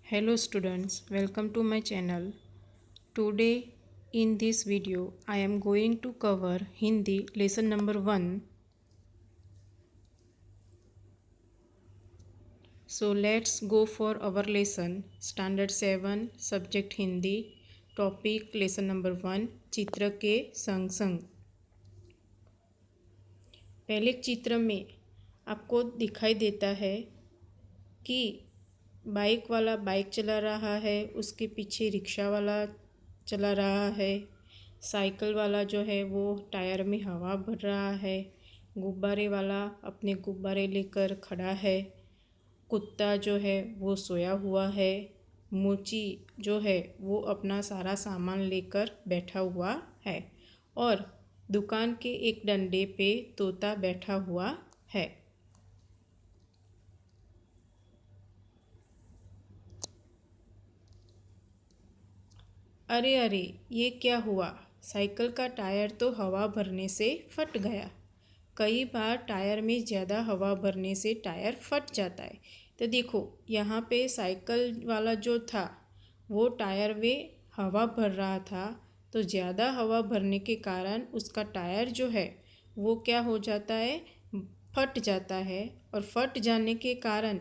Hello students, welcome to my channel. Today in this video I am going to cover Hindi lesson number 1. So let's go for our lesson. Standard 7 subject Hindi, topic lesson number 1 चित्र के संग संग। पहले चित्र में आपको दिखाई देता है कि बाइक वाला बाइक चला रहा है, उसके पीछे रिक्शा वाला चला रहा है, साइकिल वाला जो है वो टायर में हवा भर रहा है, गुब्बारे वाला अपने गुब्बारे लेकर खड़ा है, कुत्ता जो है वो सोया हुआ है, मोची जो है वो अपना सारा सामान लेकर बैठा हुआ है और दुकान के एक डंडे पे तोता बैठा हुआ है। अरे अरे, ये क्या हुआ? साइकिल का टायर तो हवा भरने से फट गया। कई बार टायर में ज़्यादा हवा भरने से टायर फट जाता है। तो देखो यहाँ पे साइकिल वाला जो था वो टायर में हवा भर रहा था, तो ज़्यादा हवा भरने के कारण उसका टायर जो है वो क्या हो जाता है, फट जाता है। और फट जाने के कारण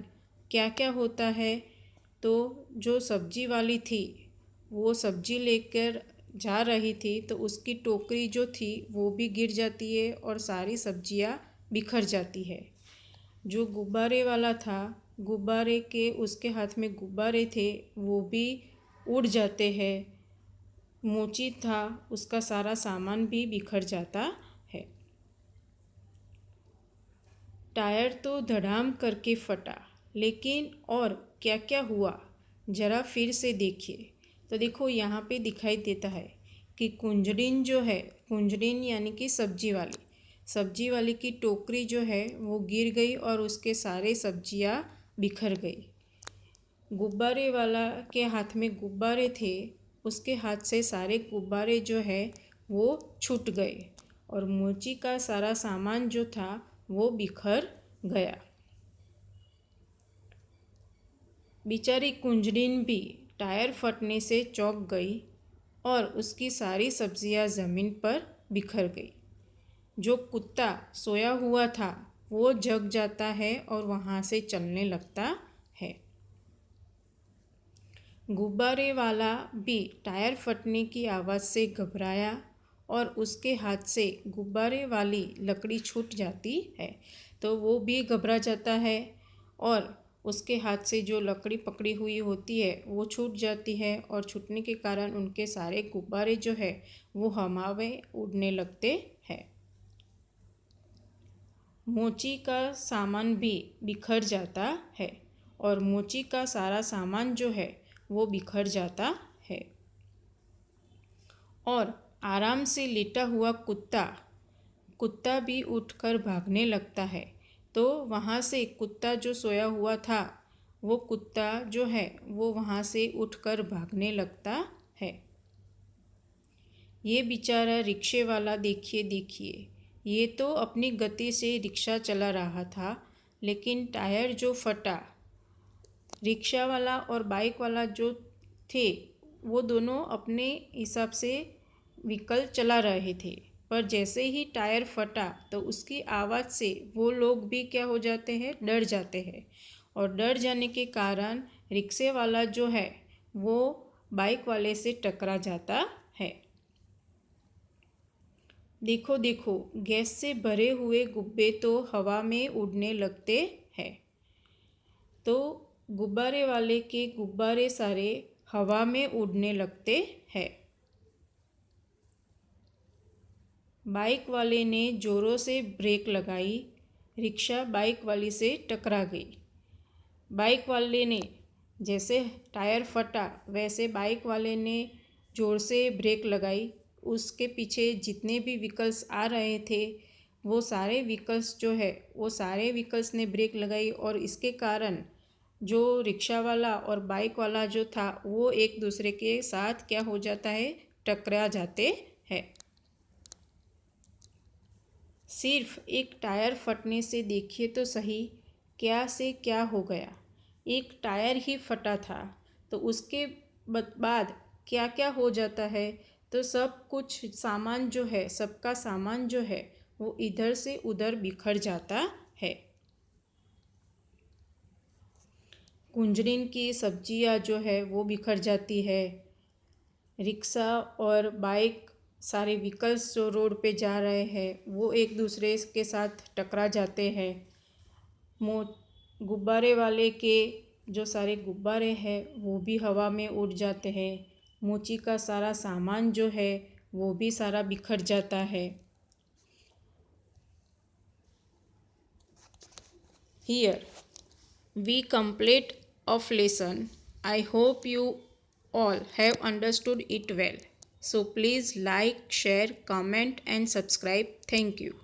क्या क्या होता है, तो जो सब्जी वाली थी वो सब्जी लेकर जा रही थी तो उसकी टोकरी जो थी वो भी गिर जाती है और सारी सब्जियां बिखर जाती है। जो गुब्बारे वाला था, गुब्बारे के उसके हाथ में गुब्बारे थे वो भी उड़ जाते हैं। मोची था, उसका सारा सामान भी बिखर जाता है। टायर तो धड़ाम करके फटा, लेकिन और क्या क्या हुआ ज़रा फिर से देखिए। तो देखो यहाँ पे दिखाई देता है कि कुंजड़िन जो है, कुंजड़िन यानी कि सब्जी वाली की टोकरी जो है वो गिर गई और उसके सारे सब्जियाँ बिखर गई। गुब्बारे वाला के हाथ में गुब्बारे थे, उसके हाथ से सारे गुब्बारे जो है वो छूट गए और मोची का सारा सामान जो था वो बिखर गया। बेचारी कुंजड़िन भी टायर फटने से चौंक गई और उसकी सारी सब्जियां ज़मीन पर बिखर गई। जो कुत्ता सोया हुआ था वो जग जाता है और वहाँ से चलने लगता है। गुब्बारे वाला भी टायर फटने की आवाज़ से घबराया और उसके हाथ से गुब्बारे वाली लकड़ी छूट जाती है, तो वो भी घबरा जाता है और उसके हाथ से जो लकड़ी पकड़ी हुई होती है वो छूट जाती है और छूटने के कारण उनके सारे गुब्बारे जो है वो हवा में उड़ने लगते हैं। मोची का सामान भी बिखर जाता है और मोची का सारा सामान जो है वो बिखर जाता है और आराम से लेटा हुआ कुत्ता भी उठकर भागने लगता है। तो वहाँ से कुत्ता जो सोया हुआ था वो कुत्ता जो है वो वहाँ से उठकर भागने लगता है। ये बेचारा रिक्शे वाला देखिए, ये तो अपनी गति से रिक्शा चला रहा था, लेकिन टायर जो फटा, रिक्शा वाला और बाइक वाला जो थे वो दोनों अपने हिसाब से व्हीकल चला रहे थे, पर जैसे ही टायर फटा तो उसकी आवाज़ से वो लोग भी क्या हो जाते हैं, डर जाते हैं और डर जाने के कारण रिक्शे वाला जो है वो बाइक वाले से टकरा जाता है। देखो देखो, गैस से भरे हुए गुब्बे तो हवा में उड़ने लगते हैं। तो गुब्बारे वाले के गुब्बारे सारे हवा में उड़ने लगते हैं। बाइक वाले ने ज़ोरों से ब्रेक लगाई, रिक्शा बाइक वाली से टकरा गई। बाइक वाले ने जैसे टायर फटा वैसे बाइक वाले ने ज़ोर से ब्रेक लगाई। उसके पीछे जितने भी व्हीकल्स आ रहे थे वो सारे व्हीकल्स जो है वो सारे व्हीकल्स ने ब्रेक लगाई और इसके कारण जो रिक्शा वाला और बाइक वाला जो था वो एक दूसरे के साथ क्या हो जाता है, टकरा जाते हैं। सिर्फ एक टायर फटने से देखिए तो सही क्या से क्या हो गया। एक टायर ही फटा था, तो उसके बाद क्या क्या हो जाता है, तो सब कुछ सामान जो है, सबका सामान जो है वो इधर से उधर बिखर जाता है। कुंजड़िन की सब्जियां जो है वो बिखर जाती है। रिक्शा और बाइक, सारे व्हीकल्स जो रोड पे जा रहे हैं वो एक दूसरे के साथ टकरा जाते हैं। गुब्बारे वाले के जो सारे गुब्बारे हैं वो भी हवा में उड़ जाते हैं। मोची का सारा सामान जो है वो भी सारा बिखर जाता है। Here we complete of lesson. I hope you all have understood it well. So please like, share, comment and subscribe. Thank you.